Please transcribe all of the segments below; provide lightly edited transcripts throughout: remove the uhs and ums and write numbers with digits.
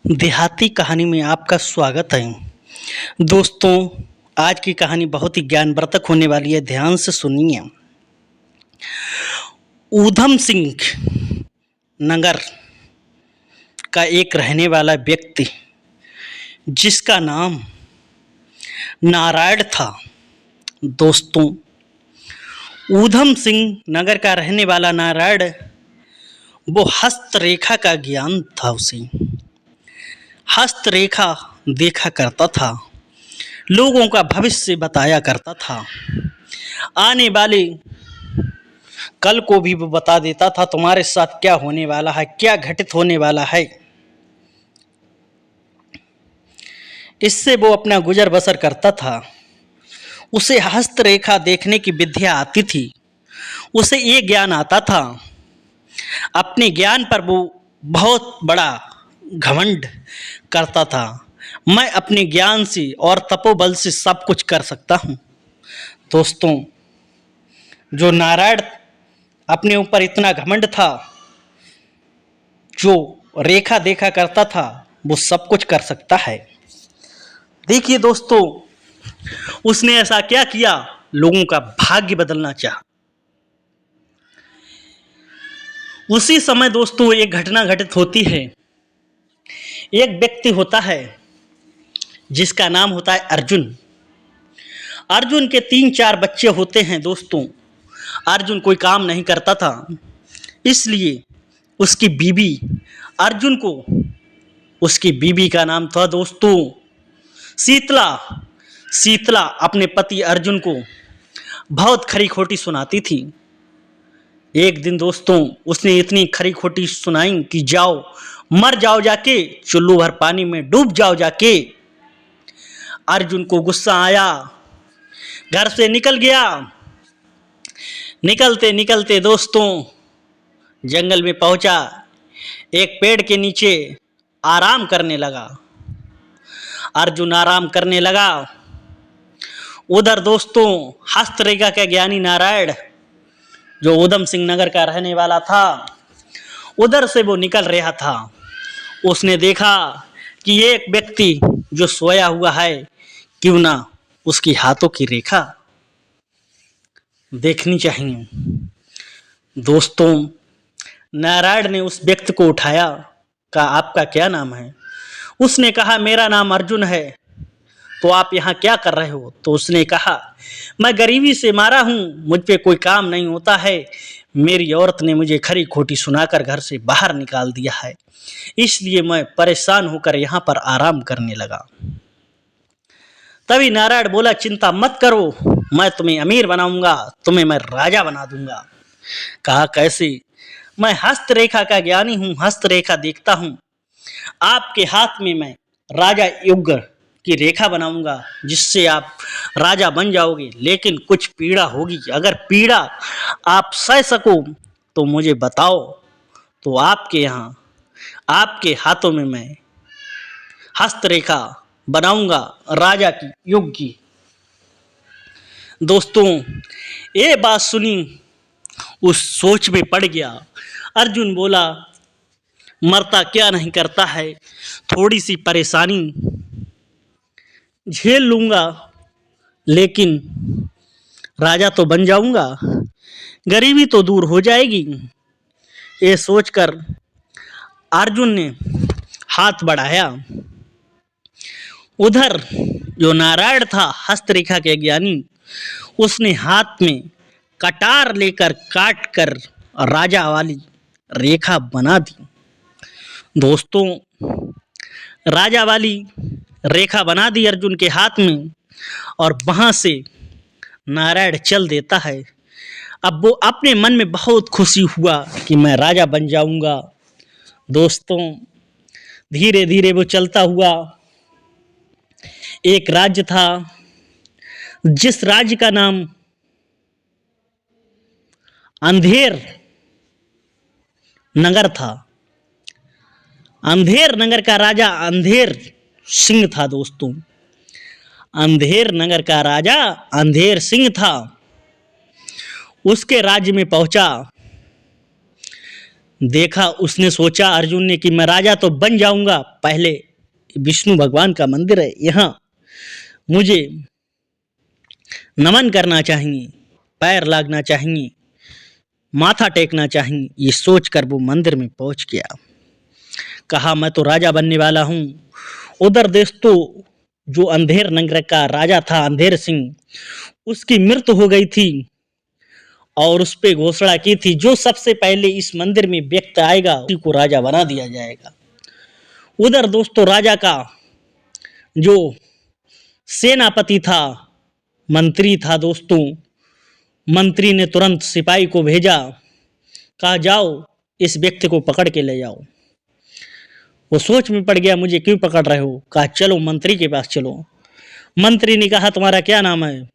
देहाती कहानी में आपका स्वागत है। दोस्तों, आज की कहानी बहुत ही ज्ञानवर्धक होने वाली है, ध्यान से सुनिए। ऊधम सिंह नगर का एक रहने वाला व्यक्ति जिसका नाम नारायण था। दोस्तों, ऊधम सिंह नगर का रहने वाला नारायण वो हस्तरेखा का ज्ञान था। उसे हस्तरेखा देखा करता था, लोगों का भविष्य बताया करता था, आने वाले कल को भी वो बता देता था तुम्हारे साथ क्या होने वाला है, क्या घटित होने वाला है। इससे वो अपना गुजर बसर करता था। उसे हस्तरेखा देखने की विद्या आती थी। उसे ये ज्ञान आता था। अपने ज्ञान पर वो बहुत बड़ा घमंड करता था। मैं अपने ज्ञान से और तपोबल से सब कुछ कर सकता हूँ। दोस्तों, जो नारायण अपने ऊपर इतना घमंड था, जो रेखा देखा करता था, वो सब कुछ कर सकता है। देखिए दोस्तों, उसने ऐसा क्या किया, लोगों का भाग्य बदलना चाहा। उसी समय दोस्तों एक घटना घटित होती है। एक व्यक्ति होता है जिसका नाम होता है अर्जुन। अर्जुन के 3-4 बच्चे होते हैं। दोस्तों, अर्जुन कोई काम नहीं करता था, इसलिए उसकी बीवी अर्जुन को, उसकी बीवी का नाम था दोस्तों शीतला। शीतला अपने पति अर्जुन को बहुत खरी खोटी सुनाती थी। एक दिन दोस्तों उसने इतनी खरी खोटी सुनाई कि जाओ मर जाओ, जाके चुल्लू भर पानी में डूब जाओ जाके। अर्जुन को गुस्सा आया, घर से निकल गया। निकलते निकलते दोस्तों जंगल में पहुंचा, एक पेड़ के नीचे आराम करने लगा। अर्जुन आराम करने लगा। उधर दोस्तों हस्तरेखा के ज्ञानी नारायण, जो ऊधम सिंह नगर का रहने वाला था, उधर से वो निकल रहा था। उसने देखा कि एक व्यक्ति जो सोया हुआ है, क्यों ना उसकी हाथों की रेखा देखनी चाहिए। दोस्तों, नारायण ने उस व्यक्ति को उठाया, कहा आपका क्या नाम है? उसने कहा मेरा नाम अर्जुन है। तो आप यहाँ क्या कर रहे हो? तो उसने कहा मैं गरीबी से मारा हूँ, मुझ पे कोई काम नहीं होता है, मेरी औरत ने मुझे खरी खोटी सुनाकर घर से बाहर निकाल दिया है, इसलिए मैं परेशान होकर यहाँ पर आराम करने लगा। तभी नारायण बोला चिंता मत करो, मैं तुम्हें अमीर बनाऊंगा, तुम्हें मैं राजा बना दूंगा। कहा कैसे? मैं हस्तरेखा का ज्ञानी हूँ, हस्तरेखा देखता हूँ। आपके हाथ में मैं राजा युग की रेखा बनाऊंगा, जिससे आप राजा बन जाओगे, लेकिन कुछ पीड़ा होगी। अगर पीड़ा आप सह सको तो मुझे बताओ, तो आपके यहाँ आपके हाथों में मैं हस्तरेखा बनाऊंगा राजा की युग की। दोस्तों, ये बात सुनी, उस सोच में पड़ गया। अर्जुन बोला मरता क्या नहीं करता है, थोड़ी सी परेशानी झेल लूंगा, लेकिन राजा तो बन जाऊंगा, गरीबी तो दूर हो जाएगी। ये सोचकर अर्जुन ने हाथ बढ़ाया। उधर जो नारायण था हस्तरेखा के ज्ञानी, उसने हाथ में कटार लेकर काट कर राजा वाली रेखा बना दी। दोस्तों, राजा वाली रेखा बना दी अर्जुन के हाथ में, और वहां से नारायण चल देता है। अब वो अपने मन में बहुत खुशी हुआ कि मैं राजा बन जाऊंगा। दोस्तों, धीरे धीरे वो चलता हुआ एक राज्य था, जिस राज्य का नाम अंधेर नगर था। अंधेर नगर का राजा अंधेर सिंह था। दोस्तों, अंधेर नगर का राजा अंधेर सिंह था। उसके राज्य में पहुंचा। देखा उसने सोचा अर्जुन ने कि मैं राजा तो बन जाऊंगा, पहले विष्णु भगवान का मंदिर है, यहाँ मुझे नमन करना चाहिए, पैर लागना चाहिए, माथा टेकना चाहिए। ये सोचकर वो मंदिर में पहुंच गया। कहा मैं तो राजा बनने वाला हूँ। उधर दोस्तों जो अंधेर नगर का राजा था अंधेर सिंह, उसकी मृत्यु हो गई थी और उस पे घोषणा की थी जो सबसे पहले इस मंदिर में व्यक्ति आएगा उसी को राजा बना दिया जाएगा। उधर दोस्तों राजा का जो सेनापति था, मंत्री था दोस्तों, मंत्री ने तुरंत सिपाही को भेजा, कहा जाओ इस व्यक्ति को पकड़ के ले जाओ। वो सोच में पड़ गया, मुझे क्यों पकड़ रहे हो? कहा चलो मंत्री के पास चलो। मंत्री ने कहा तुम्हारा क्या नाम है?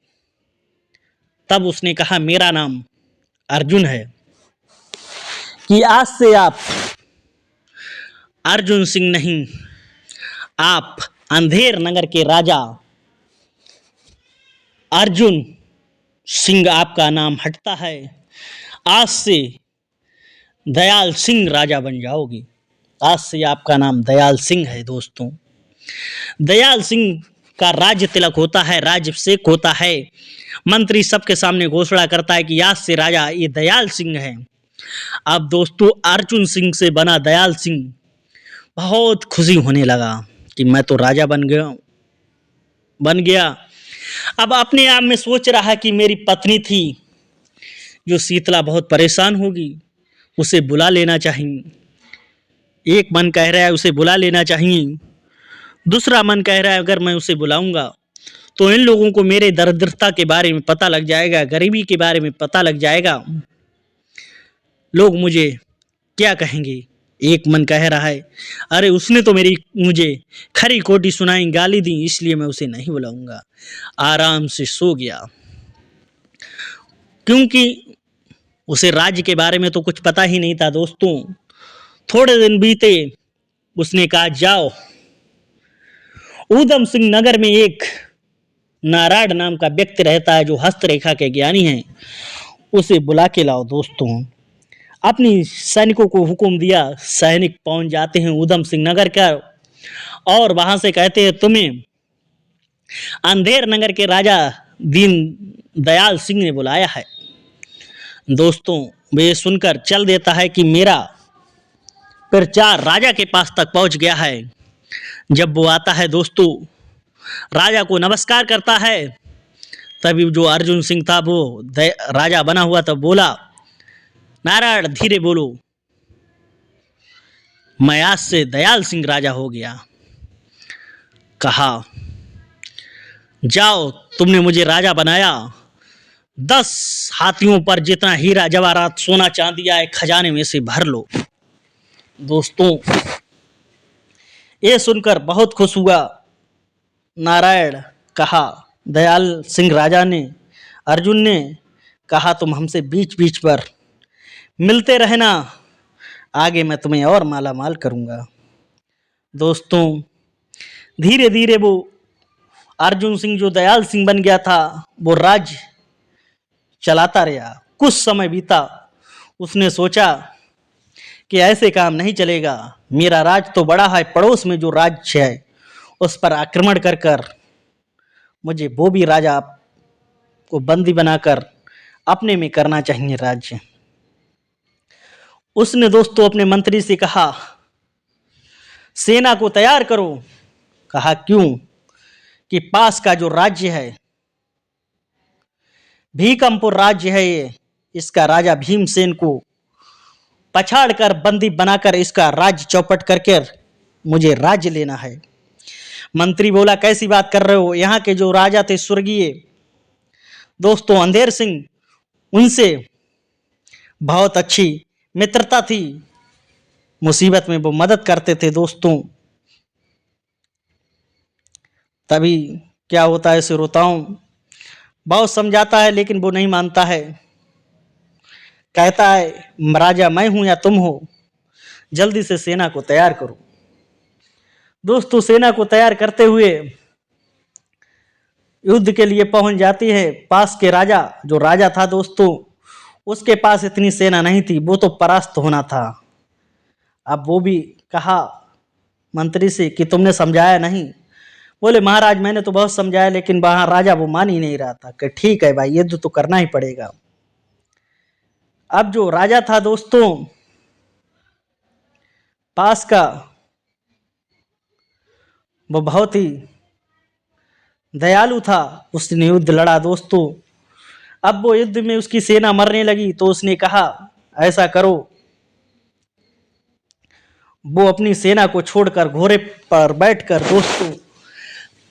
तब उसने कहा मेरा नाम अर्जुन है, कि आज से आप अर्जुन सिंह नहीं, आप अंधेर नगर के राजा अर्जुन सिंह आपका नाम हटता है। आज से दयाल सिंह राजा बन जाओगे। आज से आपका नाम दयाल सिंह है। दोस्तों दयाल सिंह का राज्य तिलक होता है, राज्याभिषेक होता है। मंत्री सबके सामने घोषणा करता है कि आज से राजा ये दयाल सिंह है। अब दोस्तों अर्जुन सिंह से बना दयाल सिंह बहुत खुशी होने लगा कि मैं तो राजा बन गया। अब अपने आप में सोच रहा कि मेरी पत्नी थी जो शीतला बहुत परेशान होगी, उसे बुला लेना चाहिए। एक मन कह रहा है उसे बुला लेना चाहिए, दूसरा मन कह रहा है अगर मैं उसे बुलाऊंगा तो इन लोगों को मेरे दरिद्रता के बारे में पता लग जाएगा, गरीबी के बारे में पता लग जाएगा, लोग मुझे क्या कहेंगे। एक मन कह रहा है अरे उसने तो मुझे खरी खोटी सुनाई, गाली दी, इसलिए मैं उसे नहीं बुलाऊंगा। आराम से सो गया, क्योंकि उसे राज्य के बारे में तो कुछ पता ही नहीं था। दोस्तों थोड़े दिन बीते, उसने कहा जाओ ऊधम सिंह नगर में एक नारायण नाम का व्यक्ति रहता है जो हस्तरेखा के ज्ञानी है, उसे बुला के लाओ। दोस्तों अपनी सैनिकों को हुक्म दिया, सैनिक पहुंच जाते हैं ऊधम सिंह नगर का और वहां से कहते हैं तुम्हें अंधेर नगर के राजा दीन दयाल सिंह ने बुलाया है। दोस्तों वे सुनकर चल देता है कि मेरा प्रचार राजा के पास तक पहुंच गया है। जब वो आता है दोस्तों राजा को नमस्कार करता है, तभी जो अर्जुन सिंह था वो राजा बना हुआ था, बोला नारायण धीरे बोलो, मैं आज से दयाल सिंह राजा हो गया। कहा जाओ तुमने मुझे राजा बनाया, 10 हाथियों पर जितना हीरा जवाहरात सोना चांदी आए खजाने में से भर लो। दोस्तों ये सुनकर बहुत खुश हुआ नारायण। कहा दयाल सिंह राजा ने, अर्जुन ने कहा तुम हमसे बीच बीच पर मिलते रहना, आगे मैं तुम्हें और माला माल करूंगा। दोस्तों धीरे धीरे वो अर्जुन सिंह जो दयाल सिंह बन गया था वो राज्य चलाता रहा। कुछ समय बीता, उसने सोचा कि ऐसे काम नहीं चलेगा, मेरा राज तो बड़ा है, पड़ोस में जो राज्य है उस पर आक्रमण कर कर मुझे वो भी राजा को बंदी बनाकर अपने में करना चाहिए राज्य। उसने दोस्तों अपने मंत्री से कहा सेना को तैयार करो। कहा क्यों? कि पास का जो राज्य है भीकमपुर राज्य है ये, इसका राजा भीमसेन को पछाड़ कर बंदी बनाकर इसका राज्य चौपट करके मुझे राज्य लेना है। मंत्री बोला कैसी बात कर रहे हो, यहाँ के जो राजा थे स्वर्गीय दोस्तों अंधेर सिंह, उनसे बहुत अच्छी मित्रता थी, मुसीबत में वो मदद करते थे। दोस्तों तभी क्या होता है, श्रोताओं बहुत समझाता है लेकिन वो नहीं मानता है, कहता है राजा मैं हूं या तुम हो, जल्दी से सेना को तैयार करो। दोस्तों सेना को तैयार करते हुए युद्ध के लिए पहुंच जाती है। पास के राजा जो राजा था दोस्तों, उसके पास इतनी सेना नहीं थी, वो तो परास्त होना था। अब वो भी कहा मंत्री से कि तुमने समझाया नहीं। बोले महाराज मैंने तो बहुत समझाया, लेकिन वहां राजा वो मान ही नहीं रहा था कि ठीक है भाई युद्ध तो करना ही पड़ेगा। अब जो राजा था दोस्तों पास का, वो बहुत ही दयालु था, उसने युद्ध लड़ा दोस्तों। अब वो युद्ध में उसकी सेना मरने लगी तो उसने कहा ऐसा करो, वो अपनी सेना को छोड़कर घोड़े पर बैठकर दोस्तों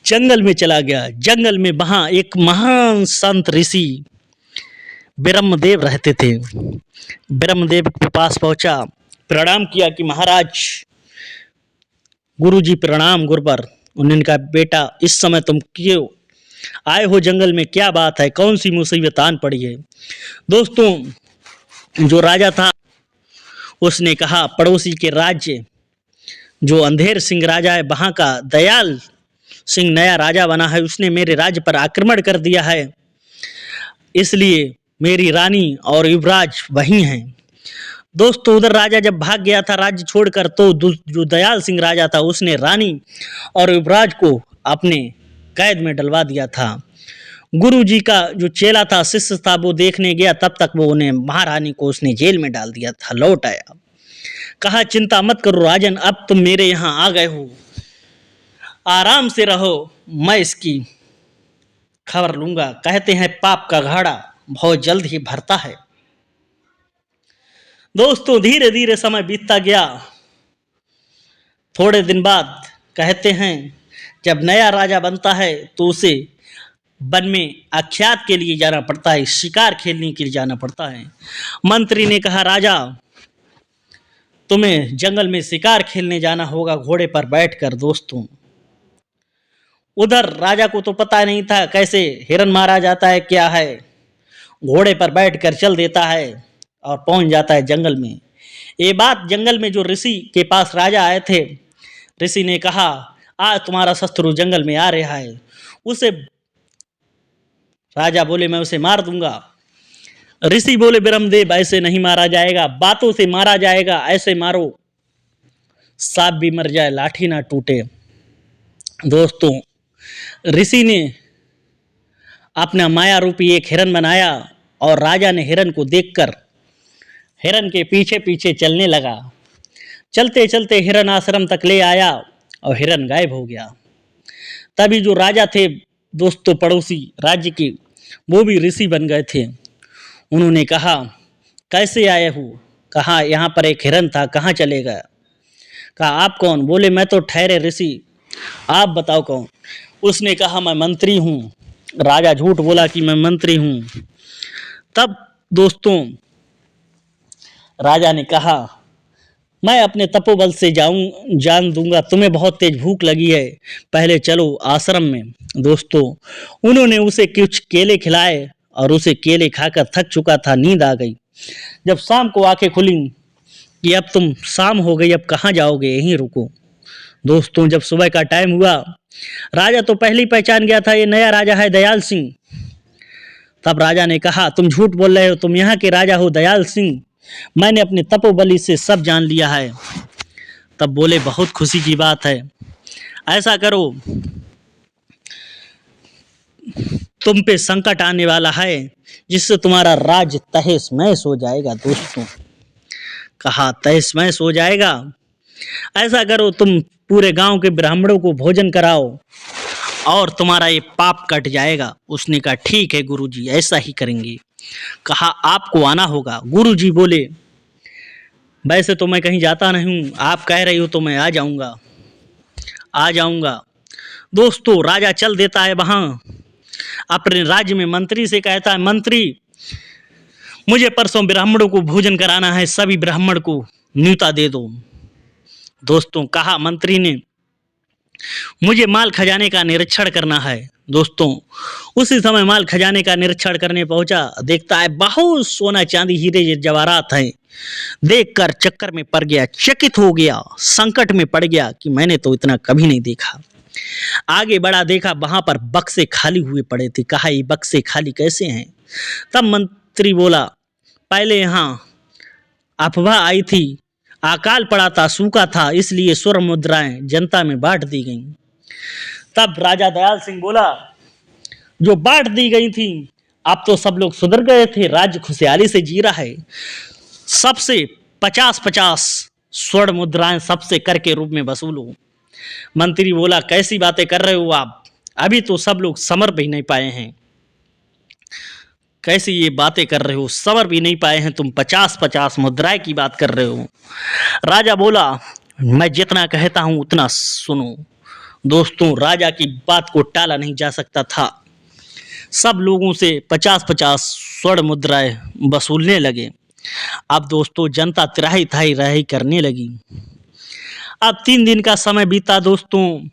जंगल में चला गया। जंगल में वहां एक महान संत ऋषि ब्रह्मदेव रहते थे। ब्रह्मदेव के पास पहुंचा, प्रणाम किया कि महाराज गुरुजी प्रणाम गुरुवर। उन्होंने कहा बेटा इस समय तुम क्यों आए हो जंगल में, क्या बात है, कौन सी मुसीबत आन पड़ी है। दोस्तों जो राजा था उसने कहा पड़ोसी के राज्य जो अंधेर सिंह राजा है वहां का दयाल सिंह नया राजा बना है, उसने मेरे राज्य पर आक्रमण कर दिया है, इसलिए मेरी रानी और युवराज वहीं हैं। दोस्तों उधर राजा जब भाग गया था राज्य छोड़कर, तो जो दयाल सिंह राजा था उसने रानी और युवराज को अपने कैद में डलवा दिया था। गुरु जी का जो चेला था शिष्य था वो देखने गया, तब तक वो उन्हें महारानी को उसने जेल में डाल दिया था। लौट आया, कहा चिंता मत करो राजन, अब तुम मेरे यहाँ आ गए हो, आराम से रहो, मैं इसकी खबर लूंगा। कहते हैं पाप का घड़ा बहुत जल्द ही भरता है। दोस्तों धीरे धीरे समय बीतता गया। थोड़े दिन बाद कहते हैं जब नया राजा बनता है तो उसे वन में आख्यात के लिए जाना पड़ता है, शिकार खेलने के लिए जाना पड़ता है। मंत्री ने कहा राजा तुम्हें जंगल में शिकार खेलने जाना होगा घोड़े पर बैठकर। दोस्तों उधर राजा को तो पता नहीं था कैसे हिरन मारा जाता है क्या है, घोड़े पर बैठकर चल देता है और पहुंच जाता है जंगल में। ये बात जंगल में जो ऋषि के पास राजा आए थे, ऋषि ने कहा आज तुम्हारा शत्रु जंगल में आ रहा है, उसे राजा बोले मैं उसे मार दूंगा। ऋषि बोले ब्रह्मदेव ऐसे नहीं मारा जाएगा, बातों से मारा जाएगा, ऐसे मारो सांप भी मर जाए लाठी ना टूटे। दोस्तों ऋषि ने अपना माया रूपी एक हिरन बनाया और राजा ने हिरन को देखकर हिरन के पीछे पीछे चलने लगा। चलते चलते हिरन आश्रम तक ले आया और हिरन गायब हो गया। तभी जो राजा थे दोस्तों पड़ोसी राज्य के, वो भी ऋषि बन गए थे। उन्होंने कहा कैसे आए हो, कहा यहाँ पर एक हिरन था, कहाँ चले गया। कहा आप कौन, बोले मैं तो ठहरे ऋषि, आप बताओ कौन। उसने कहा मैं मंत्री हूँ। राजा झूठ बोला कि मैं मंत्री हूँ। तब दोस्तों राजा ने कहा मैं अपने तपोबल से जान दूंगा, तुम्हें बहुत तेज भूख लगी है, पहले चलो आश्रम में। दोस्तों उन्होंने उसे कुछ केले खिलाए और उसे केले खाकर थक चुका था, नींद आ गई। जब शाम को आंखें खुली कि अब तुम शाम हो गई, अब कहाँ जाओगे, यहीं रुको। दोस्तों जब सुबह का टाइम हुआ, राजा तो पहले ही पहचान गया था ये नया राजा है दयाल सिंह। तब राजा ने कहा तुम झूठ बोल रहे हो, तुम यहाँ के राजा हो दयाल सिंह, मैंने अपने तपोबली से सब जान लिया है। तब बोले बहुत खुशी की बात है, ऐसा करो तुम पे संकट आने वाला है जिससे तुम्हारा राज्य तहस महस हो जाएगा। दोस्तों कहा तहस महस हो जाएगा, ऐसा करो तुम पूरे गांव के ब्राह्मणों को भोजन कराओ और तुम्हारा ये पाप कट जाएगा। उसने कहा ठीक है गुरुजी ऐसा ही करेंगे। कहा आपको आना होगा। गुरुजी बोले वैसे तो मैं कहीं जाता नहीं हूँ, आप कह रही हो तो मैं आ जाऊंगा। दोस्तों राजा चल देता है वहां, अपने राज्य में मंत्री से कहता है मंत्री मुझे परसों ब्राह्मणों को भोजन कराना है, सभी ब्राह्मण को न्योता दे दो। दोस्तों कहा मंत्री ने मुझे माल खजाने का निरीक्षण करना है। दोस्तों उसी समय माल खजाने का निरीक्षण करने पहुंचा, देखता है बहुत सोना चांदी हीरे जवाहरात हैं। देखकर चक्कर में पड़ गया, चकित हो गया, संकट में पड़ गया कि मैंने तो इतना कभी नहीं देखा। आगे बढ़ा, देखा वहां पर बक्से खाली हुए पड़े थे। कहा ये बक्से खाली कैसे हैं। तब मंत्री बोला पहले यहाँ अफवाह आई थी, अकाल पड़ा था, सूखा था, इसलिए स्वर्ण मुद्राएं जनता में बांट दी गईं। तब राजा दयाल सिंह बोला, जो बांट दी गई थी, अब तो सब लोग सुधर गए थे, राज्य खुशहाली से जी रहा है। सबसे 50-50 स्वर्ण मुद्राएं सबसे कर के रूप में वसूलो। मंत्री बोला, कैसी बातें कर रहे हो आप, अभी तो सब लोग समर भी नहीं पाए हैं। कैसी ये बातें कर रहे हो, समर भी नहीं पाए हैं, तुम 50-50 मुद्राएं की बात कर रहे हो। राजा बोला, मैं जितना कहता हूं उतना सुनो। दोस्तों, राजा की बात को टाला नहीं जा सकता था। सब लोगों से 50-50 स्वर्ण मुद्राएं वसूलने लगे। अब दोस्तों, जनता तिराही थाई रही करने लगी। अब 3 दिन का समय बीता दोस्तों।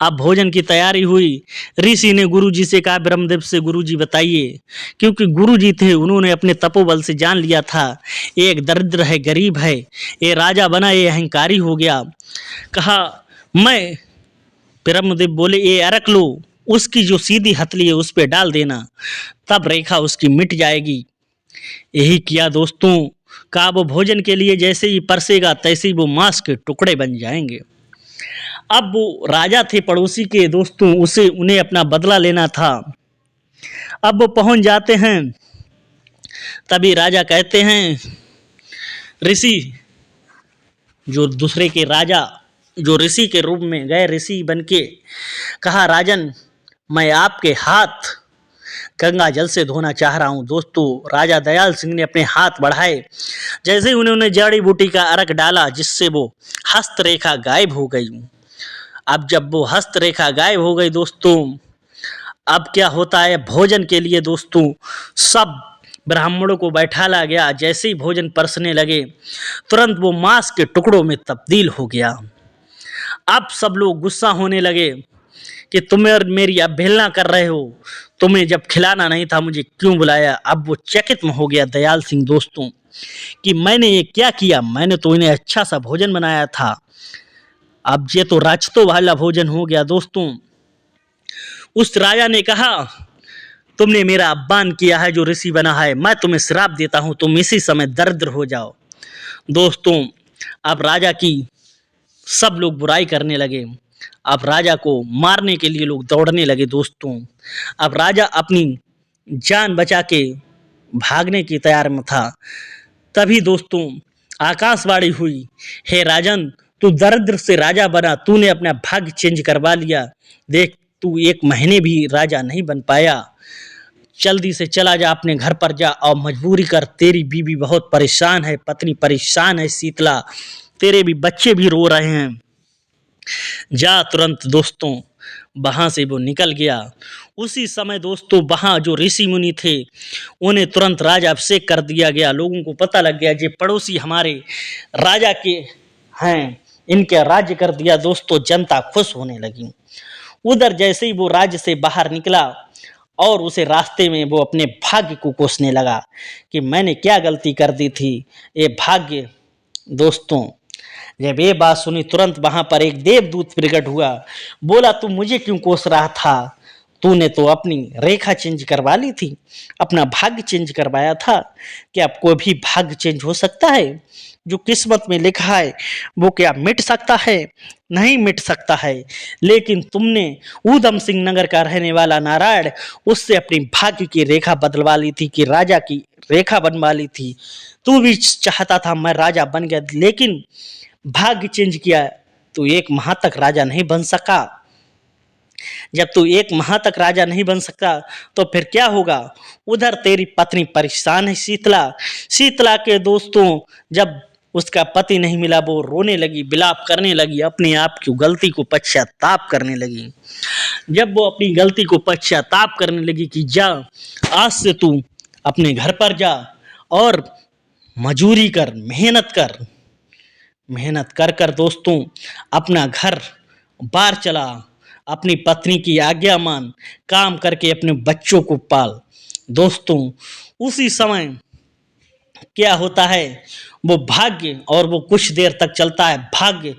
अब भोजन की तैयारी हुई। ऋषि ने गुरुजी से कहा, ब्रह्मदेव से गुरुजी बताइए, क्योंकि गुरुजी थे, उन्होंने अपने तपोबल से जान लिया था ये एक दरिद्र है, गरीब है, ये राजा बना, ये अहंकारी हो गया। कहा, मैं ब्रह्मदेव बोले, ये अरक लो, उसकी जो सीधी हथली है उस पर डाल देना, तब रेखा उसकी मिट जाएगी। यही किया दोस्तों। कहा, वो भोजन के लिए जैसे ही परसेगा तैसे ही वो मांस के टुकड़े बन जाएंगे। अब वो राजा थे पड़ोसी के दोस्तों, उसे उन्हें अपना बदला लेना था। अब वो पहुंच जाते हैं। तभी राजा कहते हैं, ऋषि, जो दूसरे के राजा जो ऋषि के रूप में गए, ऋषि बनके कहा, राजन, मैं आपके हाथ गंगा जल से धोना चाह रहा हूं। दोस्तों, राजा दयाल सिंह ने अपने हाथ बढ़ाए। जैसे ही उन्होंने जड़ी बूटी का अर्घ डाला, जिससे वो हस्तरेखा गायब हो गई। अब जब वो हस्तरेखा गायब हो गई दोस्तों, अब क्या होता है, भोजन के लिए दोस्तों सब ब्राह्मणों को बैठाला गया। जैसे ही भोजन परसने लगे, तुरंत वो मांस के टुकड़ों में तब्दील हो गया। अब सब लोग गुस्सा होने लगे कि तुम्हें और मेरी अवहेलना कर रहे हो, तुम्हें जब खिलाना नहीं था मुझे क्यों बुलाया। अब वो चकित हो गया दयाल सिंह दोस्तों कि मैंने ये क्या किया, मैंने तो इन्हें अच्छा सा भोजन बनाया था, अब ये तो राजतों वाला भोजन हो गया। दोस्तों, उस राजा ने कहा, तुमने मेरा अपमान किया है, जो ऋषि बना है, मैं तुम्हें श्राप देता हूं, तुम इसी समय दरिद्र हो जाओ। दोस्तों, अब राजा की सब लोग बुराई करने लगे। अब राजा को मारने के लिए लोग दौड़ने लगे। दोस्तों, अब राजा अपनी जान बचा के भागने की तैयार में था। तभी दोस्तों आकाशवाणी हुई, हे राजन, तू दरिद्र से राजा बना, तूने अपना भाग्य चेंज करवा लिया। देख, तू 1 महीने भी राजा नहीं बन पाया, जल्दी से चला जा, अपने घर पर जा और मजबूरी कर। तेरी बीवी बहुत परेशान है, पत्नी परेशान है शीतला, तेरे भी बच्चे भी रो रहे हैं, जा तुरंत। दोस्तों, वहाँ से वो निकल गया। उसी समय दोस्तों वहाँ जो ऋषि मुनि थे उन्हें तुरंत राजा अभिषेक कर दिया गया। लोगों को पता लग गया, ये पड़ोसी हमारे राजा के हैं, इनके राज्य कर दिया। दोस्तों, जनता खुश होने लगी। उधर जैसे ही वो राज्य से बाहर निकला और उसे रास्ते में वो अपने भाग्य को कोसने लगा कि मैंने क्या गलती कर दी थी, ये भाग्य। दोस्तों, जब ये बात सुनी, तुरंत वहां पर एक देवदूत प्रकट हुआ। बोला, तू मुझे क्यों कोस रहा था, तूने तो अपनी रेखा चेंज करवा ली थी, अपना भाग्य चेंज करवाया था। क्या कोई भी भाग्य चेंज हो सकता है? जो किस्मत में लिखा है वो क्या मिट सकता है? नहीं मिट सकता है। लेकिन तुमने ऊधम सिंह नगर का रहने वाला नारायण, उससे अपनी भाग्य की रेखा बदलवा ली थी, कि राजा की रेखा बनवा ली थी। तू भी चाहता था मैं राजा बन गया, लेकिन भाग्य चेंज किया तो 1 माह तक राजा नहीं बन सका। जब तू 1 माह तक राजा नहीं बन सकता तो फिर क्या होगा? उधर तेरी पत्नी परेशान है शीतला। शीतला के दोस्तों, जब उसका पति नहीं मिला, वो रोने लगी, विलाप करने लगी, अपने आप की गलती को पश्चाताप करने लगी। जब वो अपनी गलती को पश्चाताप करने लगी कि जा, आज से तू अपने घर पर जा और मजूरी कर, मेहनत कर कर दोस्तों अपना घर बार चला, अपनी पत्नी की आज्ञा मान, काम करके अपने बच्चों को पाल। दोस्तों, उसी समय क्या होता है, वो भाग्य, और वो कुछ देर तक चलता है, भाग्य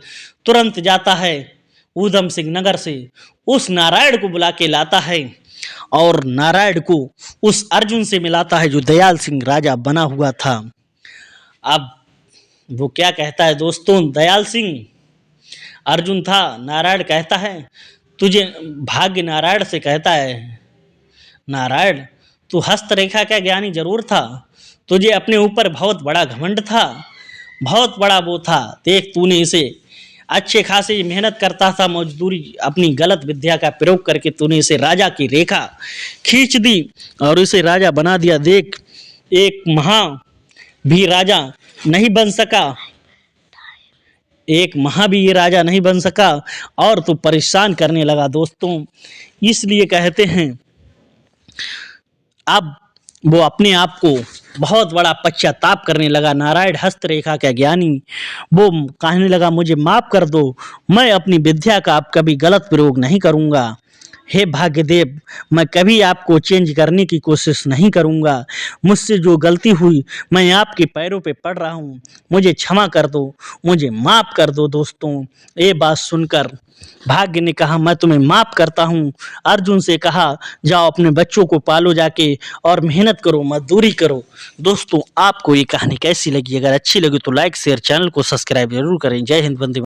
तुरंत जाता है ऊधम सिंह नगर से उस नारायण को बुला के लाता है और नारायण को उस अर्जुन से मिलाता है जो दयाल सिंह राजा बना हुआ था। अब वो क्या कहता है दोस्तों, दयाल सिंह अर्जुन था, नारायण कहता है तुझे, भाग्य नारायण से कहता है, नारायण तू हस्तरेखा का ज्ञानी जरूर था, तुझे अपने ऊपर बहुत बड़ा घमंड था, बहुत बड़ा वो था, देख तूने इसे अच्छे खासे मेहनत करता था, मजदूरी अपनी गलत विद्या का प्रयोग करके तूने इसे राजा की रेखा खींच दी और इसे राजा बना दिया। देख एक महा भी राजा नहीं बन सका, एक महा भी ये राजा नहीं बन सका और तू परेशान करने लगा दोस्तों। इसलिए कहते हैं अब वो अपने आप को बहुत बड़ा पश्चाताप करने लगा। नारायण हस्तरेखा का ज्ञानी वो कहने लगा मुझे माफ कर दो, मैं अपनी विद्या का अब कभी गलत प्रयोग नहीं करूंगा। हे भाग्यदेव, मैं कभी आपको चेंज करने की कोशिश नहीं करूंगा, मुझसे जो गलती हुई मैं आपके पैरों पे पड़ रहा हूँ, मुझे क्षमा कर दो, मुझे माफ़ कर दो। दोस्तों ये बात सुनकर भाग्य ने कहा मैं तुम्हें माफ़ करता हूँ। अर्जुन से कहा जाओ अपने बच्चों को पालो जाके और मेहनत करो, मजदूरी करो। दोस्तों आपको ये कहानी कैसी लगी? अगर अच्छी लगी तो लाइक शेयर, चैनल को सब्सक्राइब जरूर करें। जय हिंद, वंदे